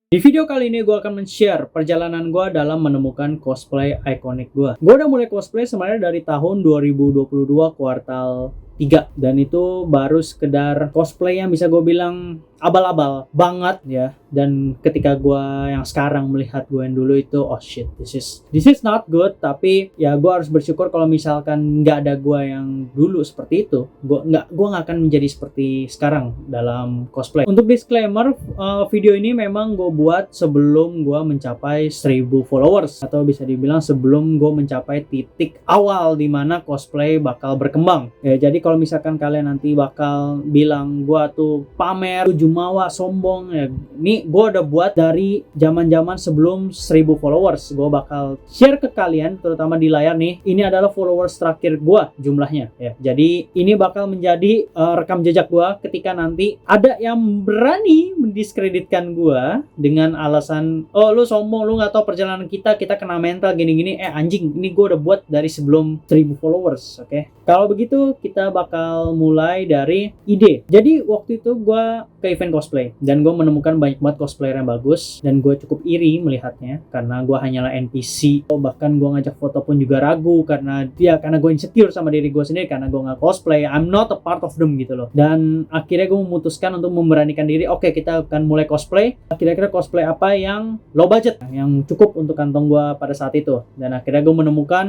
Di video kali ini gue akan men-share perjalanan gue dalam menemukan cosplay ikonik gue. Gue udah mulai cosplay sebenarnya dari tahun 2022 kuartal 3. Dan itu baru sekedar cosplay yang bisa gue bilang abal-abal banget ya. Dan ketika gue yang sekarang melihat gue yang dulu itu, oh shit, this is not good. Tapi ya gue harus bersyukur kalau misalkan nggak ada gue yang dulu seperti itu, gue nggak akan menjadi seperti sekarang dalam cosplay. Untuk disclaimer, video ini memang gue buat sebelum gue mencapai 1000 followers, atau bisa dibilang sebelum gue mencapai titik awal dimana cosplay bakal berkembang ya. Jadi kalau misalkan kalian nanti bakal bilang gue tuh pamer, jumawa, sombong ya, ini gue udah buat dari zaman sebelum 1000 followers. Gue bakal share ke kalian, terutama di layar nih. Ini adalah followers terakhir gue jumlahnya ya. Jadi ini bakal menjadi rekam jejak gue ketika nanti ada yang berani mendiskreditkan gue dengan alasan, oh lu sombong, lu nggak tahu perjalanan kita kena mental gini-gini. Anjing, ini gue udah buat dari sebelum 1000 followers. Oke. Kalau begitu kita bakal mulai dari ide. Jadi waktu itu gue ke event cosplay dan gue menemukan banyak banget cosplayer yang bagus, dan gue cukup iri melihatnya karena gue hanyalah NPC. Bahkan gue ngajak foto pun juga ragu karena gue insecure sama diri gue sendiri karena gue nggak cosplay. I'm not a part of them gitu loh. Dan akhirnya gue memutuskan untuk memberanikan diri. Oke, kita akan mulai cosplay. Kira-kira cosplay apa yang low budget, yang cukup untuk kantong gue pada saat itu. Dan akhirnya gue menemukan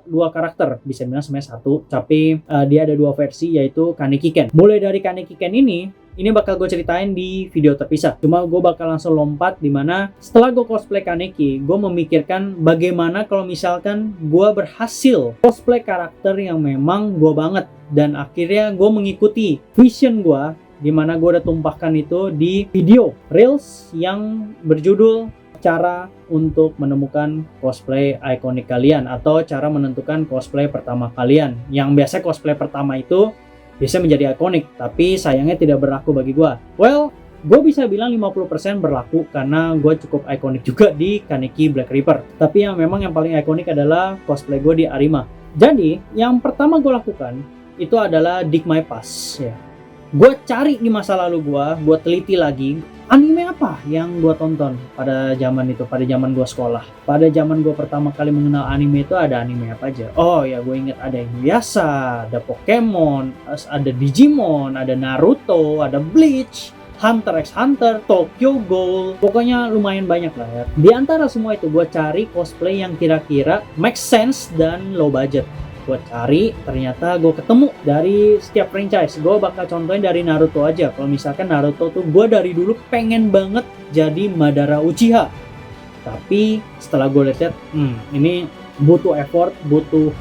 dua karakter, bisa bilang sebenarnya satu, tapi dia ada dua versi, yaitu Kaneki Ken. Mulai dari Kaneki Ken ini bakal gue ceritain di video terpisah. Cuma gue bakal langsung lompat dimana setelah gue cosplay Kaneki, gue memikirkan bagaimana kalau misalkan gue berhasil cosplay karakter yang memang gue banget. Dan akhirnya gue mengikuti vision gue, dimana gue udah tumpahkan itu di video Reels yang berjudul cara untuk menemukan cosplay ikonik kalian, atau cara menentukan cosplay pertama kalian. Yang biasa cosplay pertama itu bisa menjadi ikonik, tapi sayangnya tidak berlaku bagi gue. Well, gue bisa bilang 50% berlaku karena gue cukup ikonik juga di Kaneki Black Reaper. Tapi yang memang yang paling ikonik adalah cosplay gue di Arima. Jadi yang pertama gue lakukan itu adalah dig my past ya. Gue cari di masa lalu gue teliti lagi anime apa yang gue tonton pada zaman itu, pada zaman gue sekolah. Pada zaman gue pertama kali mengenal anime itu ada anime apa aja? Oh ya, gue inget ada yang biasa, ada Pokemon, ada Digimon, ada Naruto, ada Bleach, Hunter x Hunter, Tokyo Ghoul, pokoknya lumayan banyak lah ya. Di antara semua itu gue cari cosplay yang kira-kira make sense dan low budget. Gue cari, ternyata gue ketemu dari setiap franchise. Gue bakal contohin dari Naruto aja. Kalau misalkan Naruto tuh gue dari dulu pengen banget jadi Madara Uchiha, tapi setelah gue lihat ini butuh effort, butuh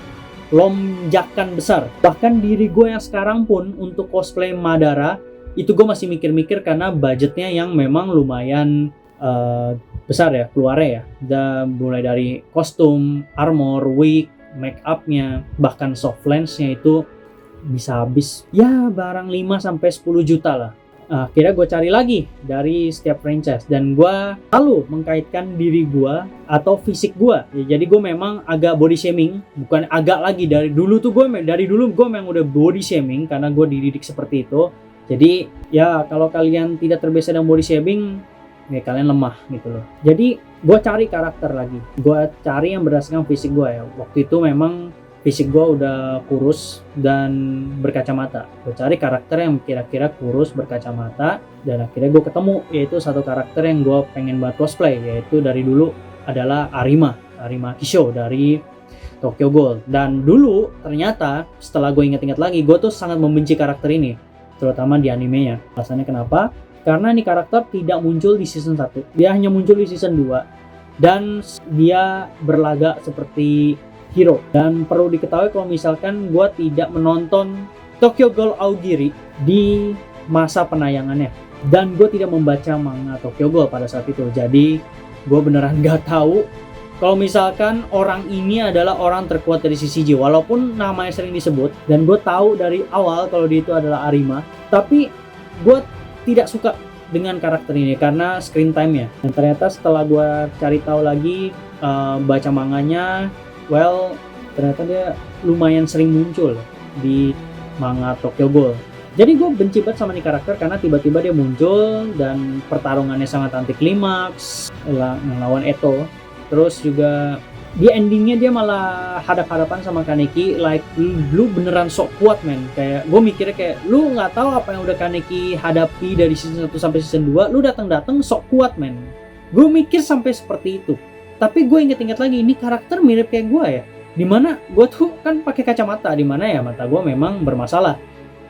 lonjakan besar. Bahkan diri gue yang sekarang pun untuk cosplay Madara itu gue masih mikir-mikir karena budgetnya yang memang lumayan besar ya keluarnya ya. Dan mulai dari kostum, armor, wig, make up-nya, bahkan soft lens-nya itu bisa habis ya barang 5-10 juta lah. Akhirnya gue cari lagi dari setiap franchise, dan gue selalu mengkaitkan diri gue atau fisik gue ya. Jadi gue memang agak body shaming, bukan agak lagi, dari dulu gue memang udah body shaming karena gue dididik seperti itu. Jadi ya kalau kalian tidak terbiasa dengan body shaming ya kalian lemah gitu loh. Jadi gue cari karakter lagi, gue cari yang berdasarkan fisik gue ya. Waktu itu memang fisik gue udah kurus dan berkacamata. Gue cari karakter yang kira-kira kurus, berkacamata, dan akhirnya gue ketemu yaitu satu karakter yang gue pengen banget cosplay, yaitu dari dulu adalah Arima Kisho dari Tokyo Ghoul. Dan dulu ternyata setelah gue ingat-ingat lagi, gue tuh sangat membenci karakter ini, terutama di animenya. Alasannya kenapa? Karena nih karakter tidak muncul di season 1. Dia hanya muncul di season 2. Dan dia berlagak seperti hero. Dan perlu diketahui kalau misalkan gue tidak menonton Tokyo Ghoul Aogiri di masa penayangannya. Dan gue tidak membaca manga Tokyo Ghoul pada saat itu. Jadi gue beneran gak tahu kalau misalkan orang ini adalah orang terkuat dari CCG. Walaupun namanya sering disebut. Dan gue tahu dari awal kalau dia itu adalah Arima. Tapi gue tidak suka dengan karakter ini karena screen time-nya. Dan ternyata setelah gue cari tahu lagi, baca manganya, well, ternyata dia lumayan sering muncul di manga Tokyo Ghoul. Jadi gue benci banget sama nih karakter karena tiba-tiba dia muncul dan pertarungannya sangat anti klimaks ngelawan Eto. Terus juga di endingnya dia malah hadap-hadapan sama Kaneki, like lu beneran sok kuat men. Kayak gue mikirnya kayak lu nggak tahu apa yang udah Kaneki hadapi dari season 1 sampai season 2, lu datang-datang sok kuat men. Gue mikir sampai seperti itu. Tapi gue inget-inget lagi, ini karakter mirip kayak gue ya. Dimana gue tuh kan pakai kacamata, dimana ya mata gue memang bermasalah.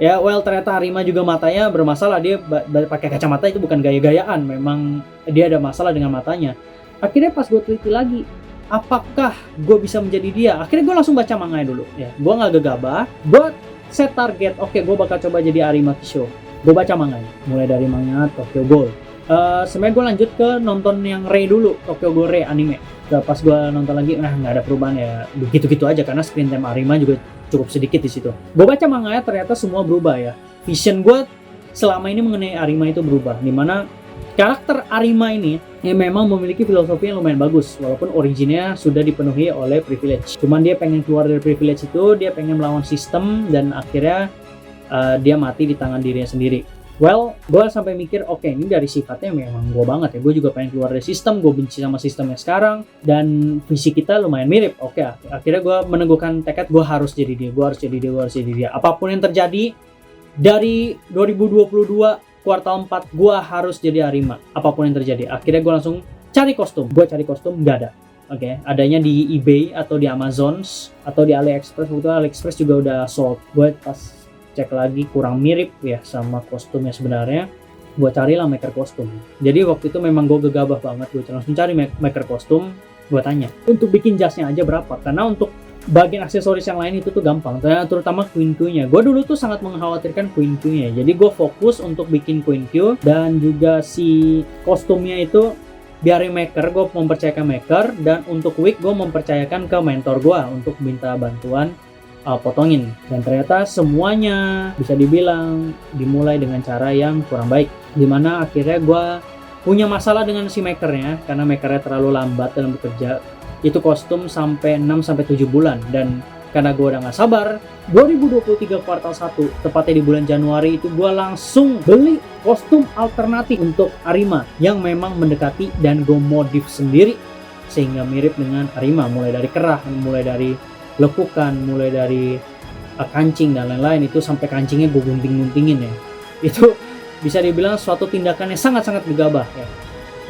Ya, well ternyata Arima juga matanya bermasalah. Dia pakai kacamata itu bukan gaya-gayaan, memang dia ada masalah dengan matanya. Akhirnya pas gue teliti lagi, apakah gue bisa menjadi dia? Akhirnya gue langsung baca manganya dulu. Ya, gue nggak gegabah. Gue set target, oke, gue bakal coba jadi Arima Kisho. Gue baca manganya, mulai dari manga Tokyo Ghoul. Sebenarnya gue lanjut ke nonton yang Rei dulu, Tokyo Ghoul Rei anime. Pas gue nonton lagi, nggak ada perubahan ya, begitu-gitu aja karena screen time Arima juga cukup sedikit di situ. Gue baca manganya ternyata semua berubah ya. Vision gue selama ini mengenai Arima itu berubah, dimana karakter Arima ini yang memang memiliki filosofi yang lumayan bagus, walaupun originnya sudah dipenuhi oleh privilege. Cuman dia pengen keluar dari privilege itu, dia pengen melawan sistem dan akhirnya dia mati di tangan dirinya sendiri. Well, gue sampai mikir, oke, ini dari sifatnya memang gue banget ya. Gue juga pengen keluar dari sistem, gue benci sama sistemnya sekarang, dan visi kita lumayan mirip. Oke, akhirnya gue meneguhkan tekad, gue harus jadi dia, gue harus jadi dia, gue harus jadi dia. Apapun yang terjadi, dari 2022 kuartal 4, gue harus jadi Arima. Apapun yang terjadi. Akhirnya gue langsung cari kostum. Gue cari kostum, gak ada. Oke, adanya di eBay atau di Amazon atau di AliExpress. Waktu AliExpress juga udah sold. Gue pas cek lagi kurang mirip ya sama kostumnya sebenarnya. Gue carilah maker kostum. Jadi waktu itu memang gue gegabah banget. Gue langsung cari maker kostum. Gue tanya untuk bikin jasnya aja berapa, karena untuk bagian aksesoris yang lain itu tuh gampang, terutama Queen Q-nya. Gue dulu tuh sangat mengkhawatirkan Queen Q-nya. Jadi gue fokus untuk bikin Queen Q dan juga si kostumnya itu biarin maker, gue mempercayakan maker, dan untuk wig gue mempercayakan ke mentor gue untuk minta bantuan potongin. Dan ternyata semuanya bisa dibilang dimulai dengan cara yang kurang baik, dimana akhirnya gue punya masalah dengan si makernya karena makernya terlalu lambat dalam bekerja. Itu kostum sampai 6-7 bulan, dan karena gue udah gak sabar, 2023 kuartal 1, tepatnya di bulan Januari itu gue langsung beli kostum alternatif untuk Arima yang memang mendekati, dan gue modif sendiri sehingga mirip dengan Arima, mulai dari kerah, mulai dari lekukan, mulai dari kancing dan lain-lain. Itu sampai kancingnya gue gunting-guntingin ya. Itu bisa dibilang suatu tindakan yang sangat-sangat gegabah ya.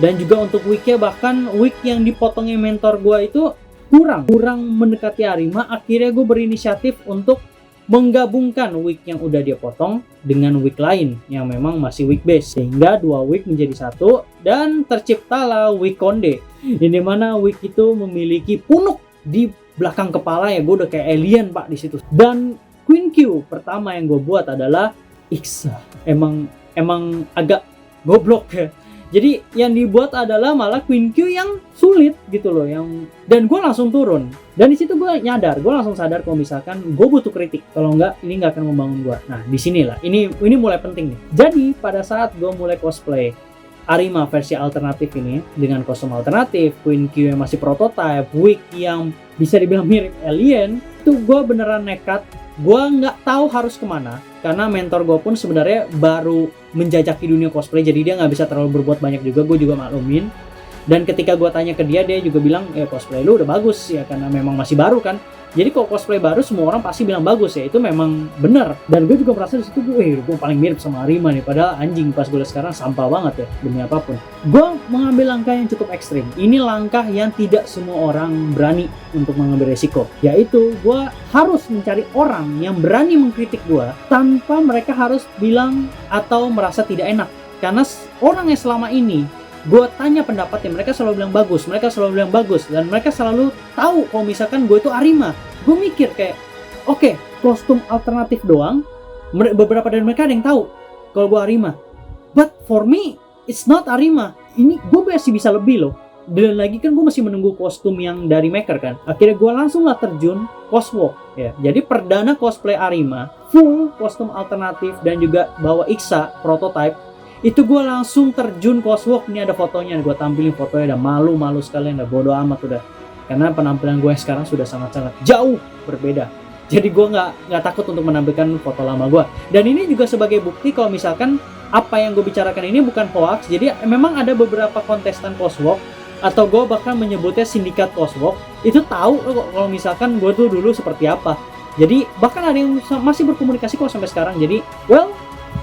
Dan juga untuk wignya, bahkan wig yang dipotongnya mentor gue itu kurang mendekati Arima. Akhirnya gue berinisiatif untuk menggabungkan wig yang udah dia potong dengan wig lain yang memang masih wig base, sehingga dua wig menjadi satu dan terciptalah wig konde, ini mana wig itu memiliki punuk di belakang kepala ya. Gue udah kayak alien pak di situ. Dan Queen Q pertama yang gue buat adalah Iksa. Emang agak goblok ya. Jadi yang dibuat adalah malah Queen Q yang sulit gitu loh, dan gue langsung turun. Dan di situ gue nyadar, gue langsung sadar kalau misalkan gue butuh kritik. Kalau enggak, ini nggak akan membangun gue. Nah, disinilah ini mulai penting nih. Jadi pada saat gue mulai cosplay Arima versi alternatif ini dengan kostum alternatif, Queen Q yang masih prototype, wig yang bisa dibilang mirip alien, itu gue beneran nekat. Gue nggak tahu harus kemana, karena mentor gue pun sebenarnya baru menjajaki dunia cosplay, jadi dia nggak bisa terlalu berbuat banyak juga. Gue juga maklumin. Dan ketika gue tanya ke dia juga bilang, cosplay lu udah bagus ya, karena memang masih baru kan. Jadi kalau cosplay baru semua orang pasti bilang bagus ya, itu memang benar. Dan gue juga merasa di situ gue paling mirip sama Arima nih, padahal anjing pas gue lihat sekarang sampah banget ya demi apapun. Gue mengambil langkah yang cukup ekstrim. Ini langkah yang tidak semua orang berani untuk mengambil resiko, yaitu gue harus mencari orang yang berani mengkritik gue tanpa mereka harus bilang atau merasa tidak enak. Karena orang yang selama ini gue tanya pendapatnya, mereka selalu bilang bagus, dan mereka selalu tahu kalau misalkan gue itu Arima. Gue mikir kayak, oke, kostum alternatif doang, beberapa dari mereka ada yang tahu kalau gue Arima, but for me it's not Arima. Ini gue masih bisa lebih loh. Dan lagi kan gue masih menunggu kostum yang dari maker kan. Akhirnya gue langsung lah terjun coswalk ya. Jadi perdana cosplay Arima full kostum alternatif dan juga bawa Iksa prototype. Itu gue langsung terjun coswalk. Ini ada fotonya, gue tampilin fotonya. Udah malu sekalian, udah bodo amat udah. Karena penampilan gue sekarang sudah sangat-sangat jauh berbeda. Jadi gue nggak takut untuk menampilkan foto lama gue. Dan ini juga sebagai bukti kalau misalkan apa yang gue bicarakan ini bukan hoax. Jadi memang ada beberapa kontestan Coswalk, atau gue bahkan menyebutnya sindikat Coswalk, itu tahu kalau misalkan gue tuh dulu seperti apa. Jadi bahkan ada yang masih berkomunikasi kok sampai sekarang. Jadi well,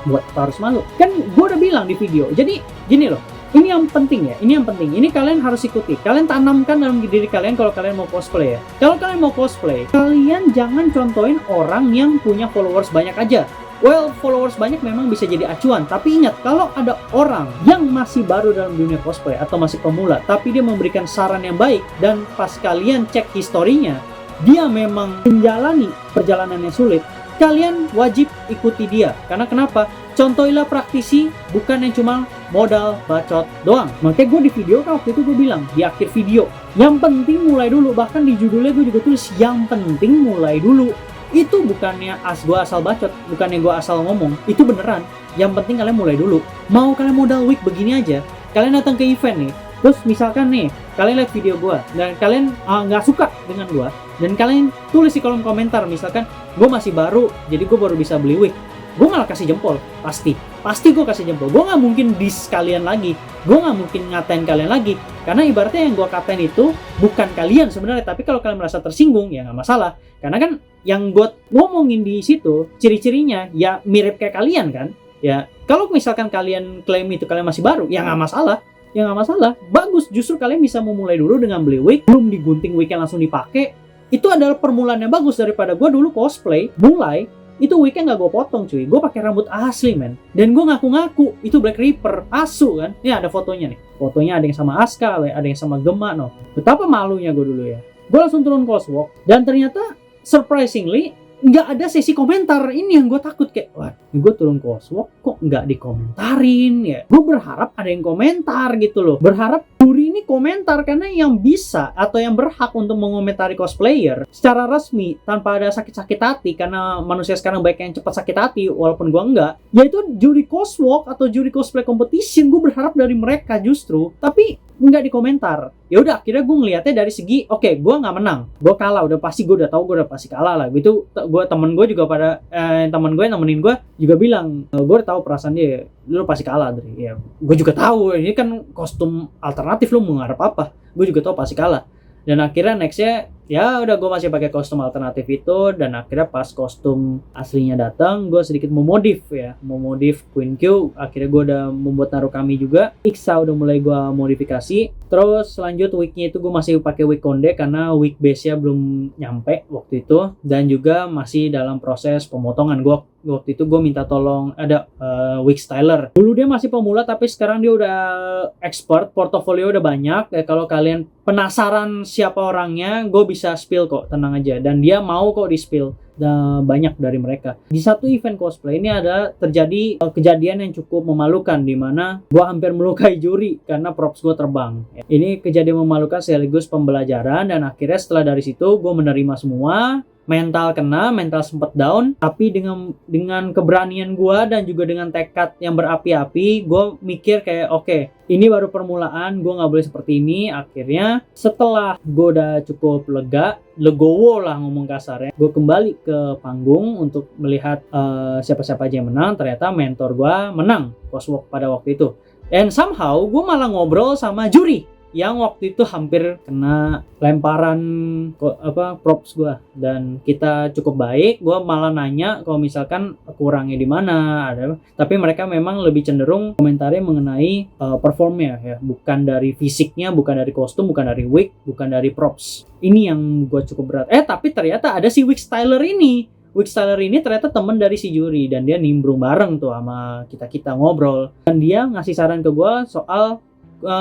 buat apa harus malu? Kan gue udah bilang di video. Jadi gini loh, ini yang penting ya, ini kalian harus ikuti, kalian tanamkan dalam diri kalian kalau kalian mau cosplay ya. Kalau kalian mau cosplay, kalian jangan contohin orang yang punya followers banyak aja. Well, followers banyak memang bisa jadi acuan, tapi ingat, kalau ada orang yang masih baru dalam dunia cosplay atau masih pemula, tapi dia memberikan saran yang baik, dan pas kalian cek historinya, dia memang menjalani perjalanan yang sulit, kalian wajib ikuti dia. Karena kenapa? Contohilah praktisi, bukan yang cuma modal bacot doang. Makanya gue di video kan waktu itu gue bilang, di akhir video, yang penting mulai dulu. Bahkan di judulnya gue juga tulis, yang penting mulai dulu. Itu bukannya gue asal bacot, bukannya gue asal ngomong. Itu beneran. Yang penting kalian mulai dulu. Mau kalian modal week begini aja, kalian datang ke event nih, terus misalkan nih, kalian lihat video gue, dan kalian nggak suka dengan gue, dan kalian tulis di kolom komentar, misalkan, gue masih baru, jadi gue baru bisa beli wig. Gue malah kasih jempol, pasti gue kasih jempol. Gue nggak mungkin diss kalian lagi, gue nggak mungkin ngatain kalian lagi, karena ibaratnya yang gue katain itu bukan kalian sebenarnya, tapi kalau kalian merasa tersinggung ya nggak masalah, karena kan yang gue ngomongin di situ ciri-cirinya ya mirip kayak kalian kan, ya kalau misalkan kalian klaim itu kalian masih baru, ya nggak masalah. Bagus, justru kalian bisa memulai dulu dengan beli wig, belum digunting wignya langsung dipakai. Itu adalah permulaan yang bagus daripada gue dulu cosplay mulai itu wignya nggak gue potong cuy, gue pakai rambut asli men, dan gue ngaku-ngaku itu Black Reaper asu kan. Ini ada fotonya nih, fotonya ada yang sama Aska, ada yang sama Gemma, no. Betapa malunya gue dulu ya. Gue langsung turun Coswalk, dan ternyata surprisingly nggak ada sesi komentar. Ini yang gue takut, kayak wah gue turun Coswalk kok nggak dikomentarin ya. Gue berharap ada yang komentar gitu loh, berharap juri ini komentar, karena yang bisa atau yang berhak untuk mengomentari cosplayer secara resmi tanpa ada sakit-sakit hati, karena manusia sekarang banyak yang cepat sakit hati walaupun gue enggak, yaitu juri Coswalk atau juri cosplay competition. Gue berharap dari mereka justru, tapi nggak dikomentar. Ya udah, akhirnya gue ngelihatnya dari segi oke, gue nggak menang, gue kalah, udah pasti, gue udah tahu gue udah pasti kalah lah gitu. Gue temen gue juga pada temen gue yang nemenin gue juga bilang, gue udah tahu perasaan dia, lu pasti kalah dari ya. Gue juga tahu ini kan kostum alternatif, lu mau ngarep apa, gue juga tahu pasti kalah. Dan akhirnya nextnya ya udah gue masih pakai kostum alternatif itu, dan akhirnya pas kostum aslinya datang, gue sedikit memodif Queen Q. Akhirnya gue udah membuat Narukami juga, Ixa udah mulai gue modifikasi. Terus lanjut wignya itu gue masih pakai wig konde karena wig base nya belum nyampe waktu itu, dan juga masih dalam proses pemotongan. Gue waktu itu gue minta tolong ada wig styler. Dulu dia masih pemula, tapi sekarang dia udah expert, portofolio udah banyak. Kalau kalian penasaran siapa orangnya, gue bisa spill kok, tenang aja. Dan dia mau kok di spill, banyak dari mereka. Di satu event cosplay ini ada terjadi kejadian yang cukup memalukan, di mana gue hampir melukai juri karena props gue terbang. Ini kejadian memalukan sekaligus pembelajaran, dan akhirnya setelah dari situ gue menerima semua. Mental kena, mental sempat down, tapi dengan keberanian gue dan juga dengan tekad yang berapi-api, gue mikir kayak oke, ini baru permulaan, gue nggak boleh seperti ini. Akhirnya setelah gue udah cukup legowo lah ngomong kasarnya, gue kembali ke panggung untuk melihat siapa-siapa aja yang menang. Ternyata mentor gue menang Coswalk pada waktu itu, and somehow gue malah ngobrol sama juri yang waktu itu hampir kena lemparan props gue, dan kita cukup baik. Gue malah nanya kalau misalkan kurangnya di mana, tapi mereka memang lebih cenderung komentari mengenai performnya ya, bukan dari fisiknya, bukan dari kostum, bukan dari wig, bukan dari props. Ini yang gue cukup berat. Tapi ternyata ada si wig styler ini. Wig styler ini ternyata temen dari si juri, dan dia nimbrung bareng tuh sama kita ngobrol, dan dia ngasih saran ke gue soal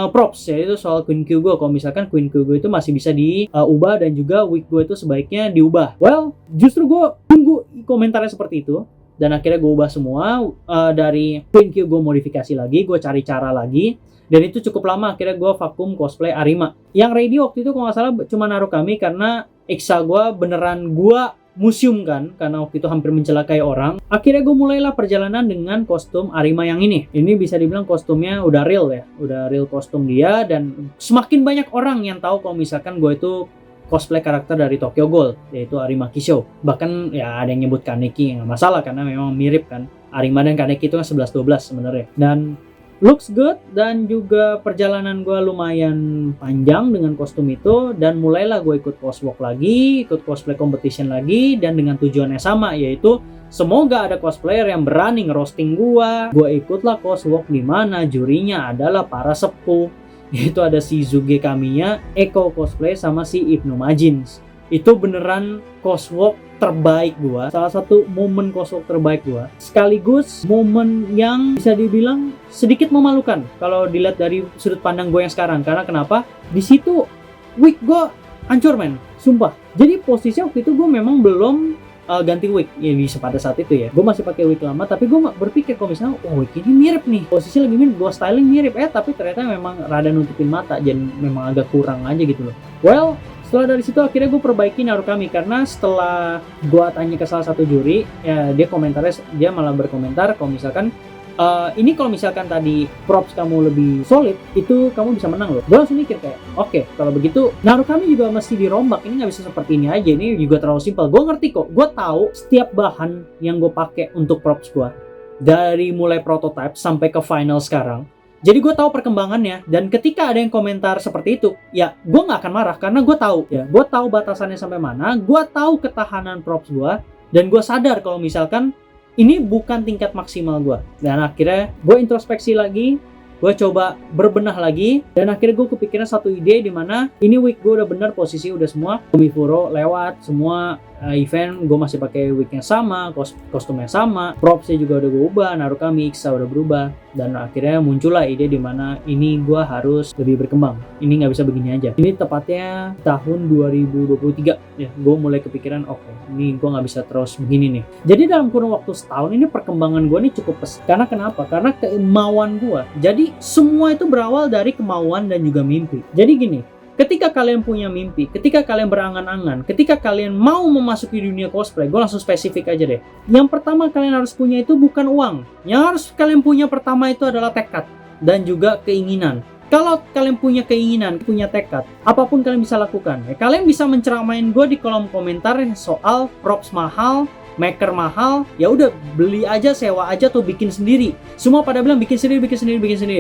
props, yaitu soal Queen Q gue. Kalau misalkan Queen Q gue itu masih bisa diubah, dan juga wig gue itu sebaiknya diubah. Well, justru gue tunggu komentarnya seperti itu, dan akhirnya gue ubah semua. Dari Queen Q gue modifikasi lagi, gue cari cara lagi, dan itu cukup lama. Akhirnya gue vakum cosplay Arima. Yang ready waktu itu kalau nggak salah cuma Narukami, karena Ixa gue beneran gue museum kan, karena waktu itu hampir mencelakai orang. Akhirnya gue mulailah perjalanan dengan kostum Arima yang ini. Ini bisa dibilang kostumnya udah real ya, udah real kostum dia, dan semakin banyak orang yang tahu kalau misalkan gue itu cosplay karakter dari Tokyo Ghoul, yaitu Arima Kisho. Bahkan ya ada yang nyebut Kaneki, nggak masalah karena memang mirip kan. Arima dan Kaneki itu kan 11-12 sebenarnya. Dan looks good, dan juga perjalanan gue lumayan panjang dengan kostum itu, dan mulailah gue ikut coswalk lagi, ikut cosplay competition lagi, dan dengan tujuan yang sama, yaitu semoga ada cosplayer yang berani ngerosting gue. Gue ikutlah coswalk di mana jurinya adalah para sepuh, yaitu ada si Zuge Kamiya, Eko Cosplay, sama si Ibnu Majins. Itu beneran coswalk terbaik gua, salah satu momen coswalk terbaik gua, sekaligus momen yang bisa dibilang sedikit memalukan kalau dilihat dari sudut pandang gue yang sekarang. Karena kenapa? Di situ wig gua hancur men, sumpah. Jadi posisi waktu itu gue memang belum ganti wig ya, bisa pada saat itu ya gue masih pakai wig lama, tapi gue berpikir kalau misalnya wig ini mirip nih, posisi lagi mirip, gue styling mirip, tapi ternyata memang rada nutupin mata, jadi memang agak kurang aja gitu loh. Well, setelah dari situ akhirnya gue perbaiki Narukami, karena setelah gue tanya ke salah satu juri ya, dia komentarnya, dia malah berkomentar kalau misalkan ini kalau misalkan tadi props kamu lebih solid, itu kamu bisa menang loh. Gue langsung mikir kayak, oke, kalau begitu Narukami juga mesti dirombak. Ini nggak bisa seperti ini aja. Ini juga terlalu simpel. Gue ngerti kok. Gue tahu setiap bahan yang gue pakai untuk props gue, dari mulai prototype sampai ke final sekarang. Jadi gue tahu perkembangannya, dan ketika ada yang komentar seperti itu, ya gue nggak akan marah karena gue tahu ya, gue tahu batasannya sampai mana, gue tahu ketahanan props gue, dan gue sadar kalau misalkan ini bukan tingkat maksimal gue. Dan akhirnya gue introspeksi lagi, gue coba berbenah lagi, dan akhirnya gue kepikiran satu ide di mana ini wig gue udah bener, posisi udah semua, Kumifuro lewat semua event, gue masih pakai wig yang sama, kostumnya sama, propsnya juga udah gue ubah, Narukami Iksa udah berubah, dan akhirnya muncullah ide di mana ini gue harus lebih berkembang. Ini nggak bisa begini aja. Ini tepatnya tahun 2023 ya, gue mulai kepikiran oke, ini gue nggak bisa terus begini nih. Jadi dalam kurun waktu setahun ini perkembangan gue ini cukup pesat. Karena kenapa? Karena kemauan gue. Jadi semua itu berawal dari kemauan dan juga mimpi. Jadi gini, ketika kalian punya mimpi, ketika kalian berangan-angan, ketika kalian mau memasuki dunia cosplay, gue langsung spesifik aja deh. Yang pertama kalian harus punya itu bukan uang. Yang harus kalian punya pertama itu adalah tekad dan juga keinginan. Kalau kalian punya keinginan, punya tekad, apapun kalian bisa lakukan. Ya, kalian bisa menceramain gue di kolom komentar soal props mahal, maker mahal, ya udah beli aja, sewa aja, tuh bikin sendiri. Semua pada bilang bikin sendiri.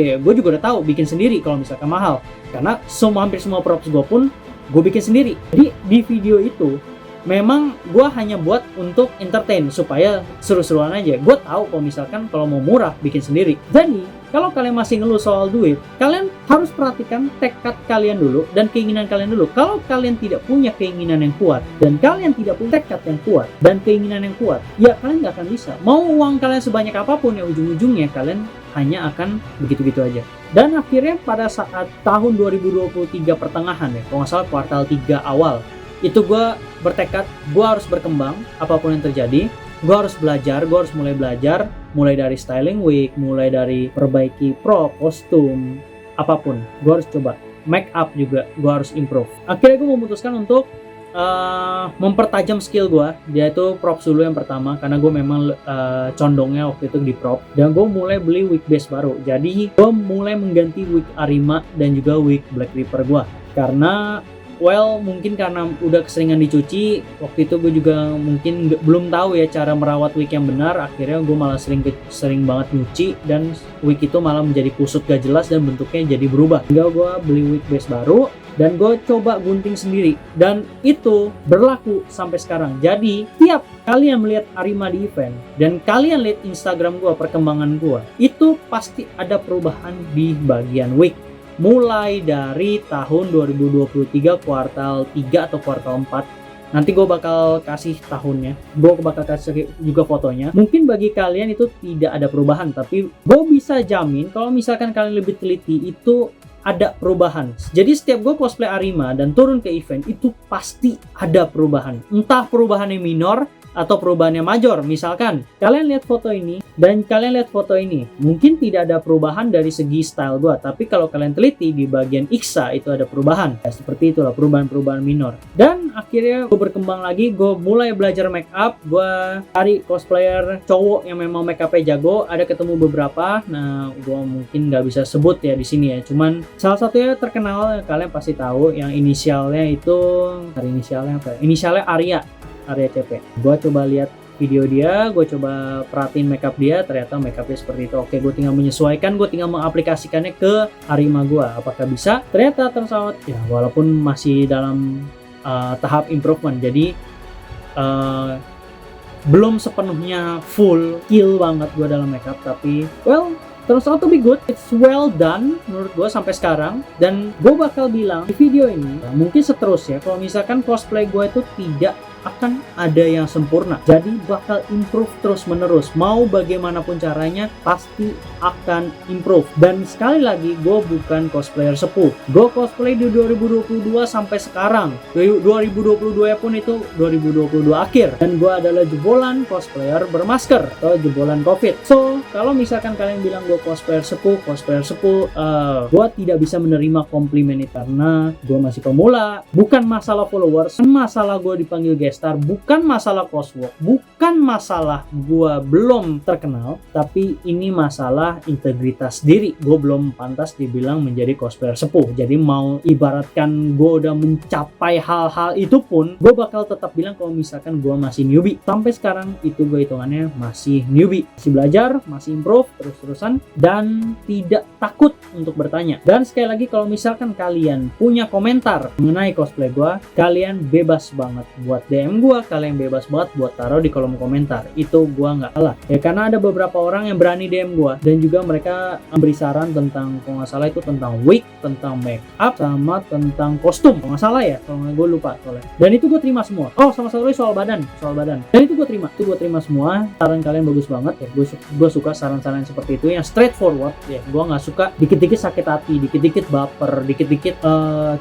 Ya, gue juga udah tahu bikin sendiri kalau misalkan mahal, karena hampir semua props gue pun gue bikin sendiri. Jadi di video itu memang gue hanya buat untuk entertain, supaya seru-seruan aja. Gue tahu kalau misalkan kalau mau murah bikin sendiri. Jadi kalau kalian masih ngeluh soal duit, kalian harus perhatikan tekad kalian dulu dan keinginan kalian dulu. Kalau kalian tidak punya keinginan yang kuat, dan kalian tidak punya tekad yang kuat dan keinginan yang kuat, ya kalian nggak akan bisa. Mau uang kalian sebanyak apapun, ya ujung-ujungnya kalian hanya akan begitu-begitu aja. Dan akhirnya pada saat tahun 2023 pertengahan ya, kalau nggak salah kuartal 3 awal, itu gue bertekad, gue harus berkembang apapun yang terjadi. Gue harus belajar, gue harus mulai belajar, mulai dari styling wig, mulai dari perbaiki prop, kostum, apapun. Gue harus coba, make up juga, gue harus improve. Akhirnya gue memutuskan untuk mempertajam skill gue, yaitu props dulu yang pertama, karena gue memang condongnya waktu itu di prop. Dan gue mulai beli wig base baru, jadi gue mulai mengganti wig Arima dan juga wig Black Reaper gue. Karena mungkin karena udah keseringan dicuci, waktu itu gue juga mungkin belum tahu ya cara merawat wig yang benar. Akhirnya gue malah sering banget nyuci, dan wig itu malah menjadi kusut gak jelas dan bentuknya jadi berubah. Hingga gue beli wig base baru dan gue coba gunting sendiri, dan itu berlaku sampai sekarang. Jadi tiap kalian melihat Arima di event dan kalian lihat Instagram gue, perkembangan gue, itu pasti ada perubahan di bagian wig. Mulai dari tahun 2023 kuartal 3 atau kuartal 4. Nanti gue bakal kasih tahunnya, gue bakal kasih juga fotonya. Mungkin bagi kalian itu tidak ada perubahan, tapi gue bisa jamin kalau misalkan kalian lebih teliti, itu ada perubahan. Jadi setiap gue cosplay Arima dan turun ke event, itu pasti ada perubahan. Entah perubahan yang minor atau perubahannya major. Misalkan kalian lihat foto ini dan kalian lihat foto ini, mungkin tidak ada perubahan dari segi style gua, tapi kalau kalian teliti di bagian Iksa itu ada perubahan. Ya, seperti itulah perubahan-perubahan minor. Dan akhirnya gue berkembang lagi, gue mulai belajar make up, gue cari cosplayer cowok yang memang make upnya jago, ada ketemu beberapa. Nah, gue mungkin nggak bisa sebut ya di sini ya, cuman salah satunya terkenal, kalian pasti tahu, yang inisialnya itu, inisialnya apa? Inisialnya Arya CP. Gue coba lihat video dia, gue coba perhatiin makeup dia, ternyata makeupnya seperti itu. Oke, gue tinggal menyesuaikan, gue tinggal mengaplikasikannya ke Arima gue. Apakah bisa? Ternyata tersawat ya, walaupun masih dalam tahap improvement. Jadi belum sepenuhnya full kill banget gue dalam makeup, tapi well, turns out to be good. It's well done menurut gue sampai sekarang. Dan gue bakal bilang di video ini, mungkin seterusnya kalau misalkan cosplay gue itu tidak akan ada yang sempurna, jadi bakal improve terus menerus. Mau bagaimanapun caranya pasti akan improve. Dan sekali lagi, gue bukan cosplayer sepuh, gue cosplay di 2022 sampai sekarang. 2022 pun itu 2022 akhir, dan gue adalah jebolan cosplayer bermasker atau jebolan covid. So kalau misalkan kalian bilang gue cosplayer sepuh, gue tidak bisa menerima komplimen itu karena gue masih pemula. Bukan masalah followers, masalah gue dipanggil guest star, bukan masalah coswork, bukan masalah gua belum terkenal, tapi ini masalah integritas diri. Gua belum pantas dibilang menjadi cosplayer sepuh. Jadi mau ibaratkan gua udah mencapai hal-hal itu pun, gua bakal tetap bilang kalau misalkan gua masih newbie. Sampai sekarang itu gua hitungannya masih newbie, masih belajar, masih improve terus-terusan, dan tidak takut untuk bertanya. Dan sekali lagi, kalau misalkan kalian punya komentar mengenai cosplay gua, kalian bebas banget buat DM gua, kalian bebas banget buat taruh di kolom komentar. Itu gua nggak salah ya, karena ada beberapa orang yang berani DM gua, dan juga mereka memberi saran tentang, kalau nggak salah itu tentang wig, tentang make up, sama tentang kostum, kalau nggak salah ya, kalau nggak gue lupa soalnya. Dan itu gue terima semua. Oh, sama satu lagi soal badan, dan itu gue terima semua. Saran kalian bagus banget ya, gue suka saran-saran seperti itu yang straightforward ya. Gue nggak suka dikit-dikit sakit hati, dikit-dikit baper, dikit-dikit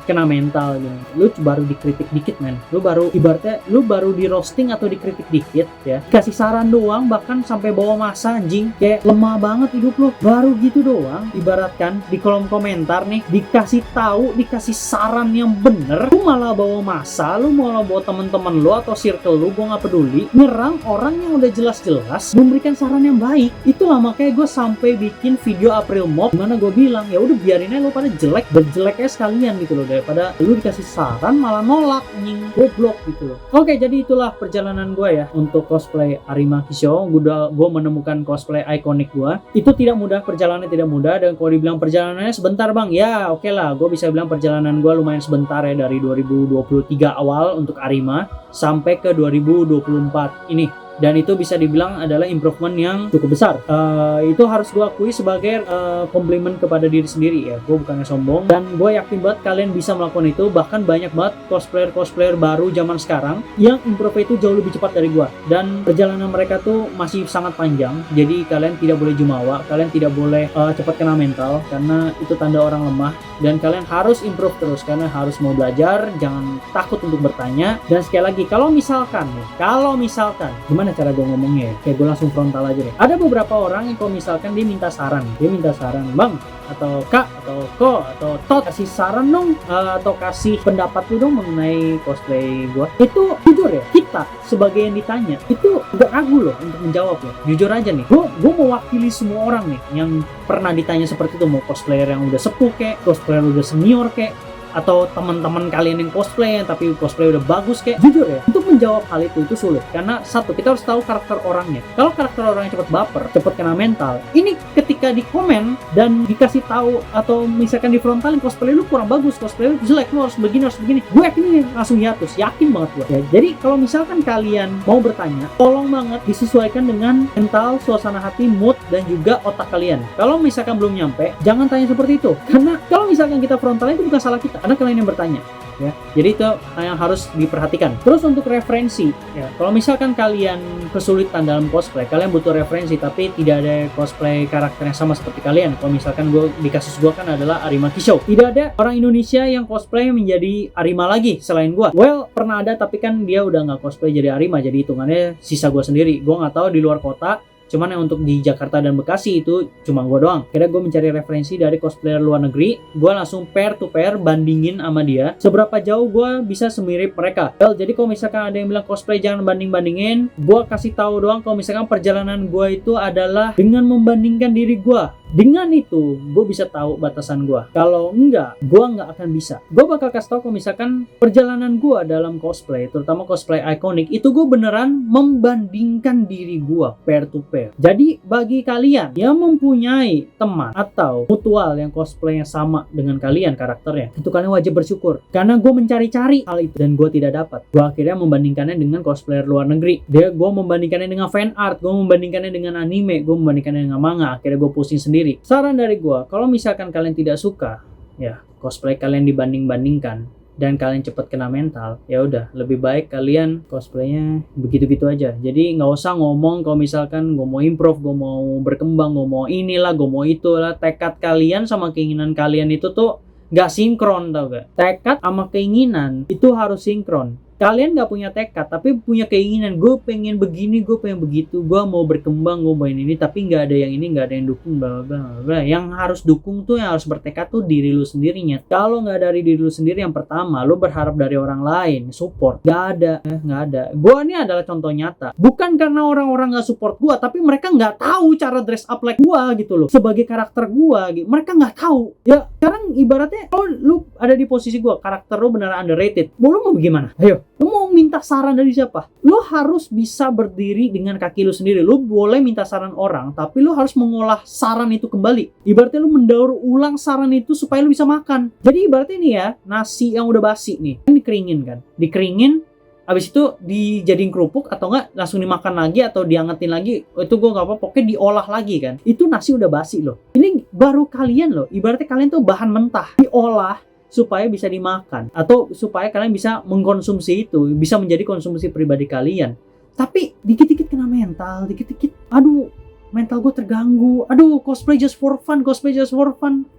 kena mental gitu. Lu baru dikritik dikit, men, lu baru ibaratnya lu baru di roasting atau dikritik dikit ya, kasih saran doang, bahkan sampai bawa masa, anjing, kayak lemah banget hidup lu. Baru gitu doang, ibaratkan di kolom komentar nih dikasih tahu, dikasih saran yang bener, lu malah bawa masa, lu malah bawa temen-temen lu atau circle lu, gua nggak peduli, nyerang orang yang udah jelas-jelas memberikan saran yang baik. Itulah makanya gue sampai bikin video April Mop, dimana gue bilang ya udah biarin aja lu pada jelek, berjeleknya sekalian gitu loh, daripada lu dikasih saran malah nolak, anjing, goblok gitu loh. Oke, jadi itulah perjalanan gue ya untuk cosplay Arima Kisho. Gue menemukan cosplay ikonik gue. Itu tidak mudah, perjalanannya tidak mudah. Dan kalau dibilang perjalanannya sebentar bang, ya oke lah, gue bisa bilang perjalanan gue lumayan sebentar ya, dari 2023 awal untuk Arima sampai ke 2024 ini. Dan itu bisa dibilang adalah improvement yang cukup besar. Itu harus gue akui sebagai komplimen kepada diri sendiri ya. Gue bukannya sombong, dan gue yakin banget kalian bisa melakukan itu. Bahkan banyak banget cosplayer baru zaman sekarang yang improve itu jauh lebih cepat dari gue, dan perjalanan mereka tuh masih sangat panjang. Jadi kalian tidak boleh jumawa, kalian tidak boleh cepat kena mental, karena itu tanda orang lemah. Dan kalian harus improve terus, karena harus mau belajar, jangan takut untuk bertanya. Dan sekali lagi, kalau misalkan gimana cara gue ngomongnya ya, kayak gue langsung frontal aja deh. Ada beberapa orang yang kalau misalkan dia minta saran, bang atau kak atau ko atau tot, kasih saran dong, atau kasih pendapat lu dong mengenai cosplay gue. Itu jujur ya, kita sebagai yang ditanya itu gak ragu loh untuk menjawab ya. Jujur aja nih, gue mewakili semua orang nih yang pernah ditanya seperti itu, mau cosplayer yang udah sepuh kek, cosplayer udah senior kek, atau teman-teman kalian yang cosplay tapi cosplay udah bagus kayak. Jujur ya, untuk menjawab hal itu sulit, karena satu, kita harus tahu karakter orangnya. Kalau karakter orangnya cepet baper, cepet kena mental, ini ketika di komen dan dikasih tahu atau misalkan di frontalin cosplay lu kurang bagus, cosplay lu jelek, lu harus begini, gue yakin ini langsung hiatus, yakin banget gue ya. Jadi kalau misalkan kalian mau bertanya, tolong banget disesuaikan dengan mental, suasana hati, mood, dan juga otak kalian. Kalau misalkan belum nyampe, jangan tanya seperti itu, karena kalau misalkan kita frontalin itu bukan salah kita, karena kalian yang bertanya. ya. Jadi itu yang harus diperhatikan. Terus untuk referensi, ya, kalau misalkan kalian kesulitan dalam cosplay, kalian butuh referensi tapi tidak ada cosplay karakter yang sama seperti kalian. Kalau misalkan di kasus gue kan adalah Arima Kishou, tidak ada orang Indonesia yang cosplay menjadi Arima lagi selain gue. Well, pernah ada tapi kan dia udah nggak cosplay jadi Arima, jadi hitungannya sisa gue sendiri. Gue nggak tahu di luar kota, cuman yang untuk di Jakarta dan Bekasi itu cuma gue doang. Kira gue mencari referensi dari cosplayer luar negeri, gue langsung pair to pair bandingin sama dia seberapa jauh gue bisa semirip mereka. Well, jadi kalau misalkan ada yang bilang cosplay jangan banding-bandingin, gue kasih tahu doang kalau misalkan perjalanan gue itu adalah dengan membandingkan diri gue. Dengan itu, gue bisa tahu batasan gue. Kalau enggak, gue nggak akan bisa. Gue bakal kasih tahu kalau misalkan perjalanan gue dalam cosplay, terutama cosplay ikonik, itu gue beneran membandingkan diri gue pair to pair. Jadi bagi kalian yang mempunyai teman atau mutual yang cosplaynya sama dengan kalian karakternya, itu kalian wajib bersyukur. Karena gue mencari-cari hal itu dan gue tidak dapat. Gue akhirnya membandingkannya dengan cosplayer luar negeri. Gue membandingkannya dengan fan art, gue membandingkannya dengan anime, gue membandingkannya dengan manga. Akhirnya gue pusing sendiri. Saran dari gue, kalau misalkan kalian tidak suka ya cosplay kalian dibanding-bandingkan dan kalian cepat kena mental, ya udah lebih baik kalian cosplaynya begitu-gitu aja. Jadi nggak usah ngomong kalau misalkan gue mau improve, gue mau berkembang, gue mau inilah, gue mau itulah. Tekad kalian sama keinginan kalian itu tuh nggak sinkron, tau gak? Tekad sama keinginan itu harus sinkron. Kalian nggak punya tekad tapi punya keinginan, gue pengen begini, gue pengen begitu, gue mau berkembang, gue mau ini, tapi nggak ada yang ini, nggak ada yang dukung, bla bla bla. Yang harus dukung tuh, yang harus bertekad tuh diri lu sendirinya. Kalau nggak dari diri lu sendiri, yang pertama lu berharap dari orang lain support, nggak ada. Gue ini adalah contoh nyata, bukan karena orang-orang nggak support gue, tapi mereka nggak tahu cara dress up like gue gitu loh, sebagai karakter gue gitu. Mereka nggak tahu. Ya sekarang ibaratnya kalau lu ada di posisi gue, karakter lu beneran underrated, lu mau gimana? Ayo, lu mau minta saran dari siapa? Lu harus bisa berdiri dengan kaki lu sendiri. Lu boleh minta saran orang, tapi lu harus mengolah saran itu kembali. Ibaratnya lu mendaur ulang saran itu supaya lu bisa makan. Jadi ibaratnya nih ya, nasi yang udah basi nih, kan dikeringin kan? Dikeringin, habis itu dijadiin kerupuk atau enggak langsung dimakan lagi atau diangetin lagi. Itu gue nggak apa, pokoknya diolah lagi kan. Itu nasi udah basi loh. Ini baru kalian loh. Ibaratnya kalian tuh bahan mentah, diolah supaya bisa dimakan atau supaya kalian bisa mengkonsumsi itu, bisa menjadi konsumsi pribadi kalian. Tapi dikit-dikit kena mental, dikit-dikit aduh mental gue terganggu, aduh cosplay just for fun.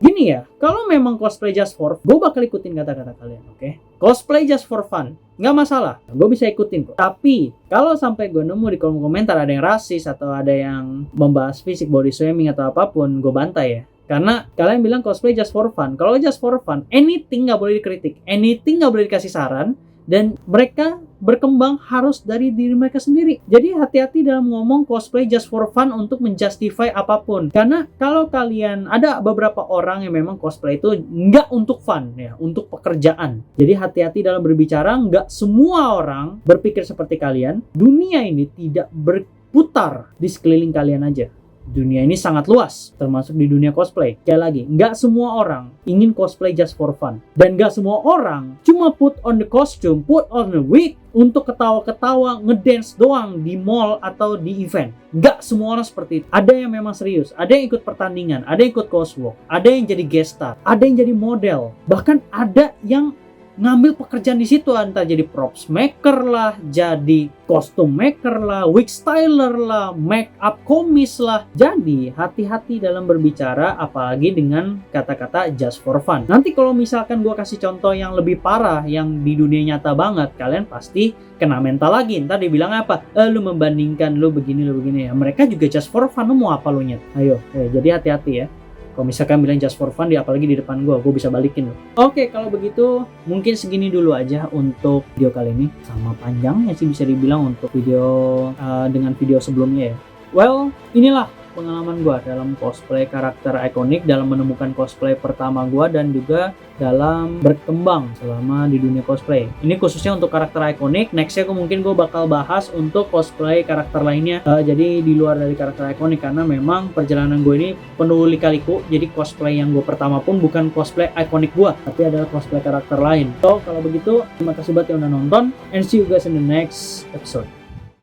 Gini ya, kalau memang cosplay just for fun, gue bakal ikutin kata-kata kalian, oke? Cosplay just for fun, nggak masalah, gue bisa ikutin kok. Tapi kalau sampai gue nemu di kolom komentar ada yang rasis atau ada yang membahas fisik, body shaming atau apapun, gue bantai ya. Karena kalian bilang cosplay just for fun. Kalau just for fun, anything nggak boleh dikritik, anything nggak boleh dikasih saran, dan mereka berkembang harus dari diri mereka sendiri. Jadi hati-hati dalam ngomong cosplay just for fun untuk menjustify apapun. Karena kalau kalian, ada beberapa orang yang memang cosplay itu nggak untuk fun ya, untuk pekerjaan. Jadi hati-hati dalam berbicara, nggak semua orang berpikir seperti kalian. Dunia ini tidak berputar di sekeliling kalian aja. Dunia ini sangat luas, termasuk di dunia cosplay. Sekali lagi, nggak semua orang ingin cosplay just for fun. Dan nggak semua orang cuma put on the costume, put on the wig untuk ketawa-ketawa, ngedance doang di mall atau di event. Nggak semua orang seperti itu. Ada yang memang serius, ada yang ikut pertandingan, ada yang ikut cosplay, ada yang jadi guest star, ada yang jadi model. Bahkan ada yang ngambil pekerjaan di situ, entah jadi props maker lah, jadi kostum maker lah, wig styler lah, make up komis lah. Jadi hati-hati dalam berbicara, apalagi dengan kata-kata just for fun. Nanti kalau misalkan gue kasih contoh yang lebih parah, yang di dunia nyata banget, kalian pasti kena mental lagi. Ntar dibilang apa? Lu membandingkan, lu begini ya. Mereka juga just for fun, lu mau apa lu nyet? Ayo, jadi hati-hati ya. Kalau misalkan bilang just for fun, apalagi di depan gue bisa balikin loh. Oke, kalau begitu mungkin segini dulu aja untuk video kali ini. Sama panjangnya sih bisa dibilang untuk video dengan video sebelumnya ya. Well, inilah pengalaman gue dalam cosplay karakter ikonik, dalam menemukan cosplay pertama gue, dan juga dalam berkembang selama di dunia cosplay. Ini khususnya untuk karakter ikonik. Nextnya mungkin gue bakal bahas untuk cosplay karakter lainnya. Jadi di luar dari karakter ikonik, karena memang perjalanan gue ini penuh lika-liku. Jadi cosplay yang gue pertama pun bukan cosplay ikonik gue, tapi adalah cosplay karakter lain. So kalau begitu, terima kasih banget yang udah nonton, and see you guys in the next episode.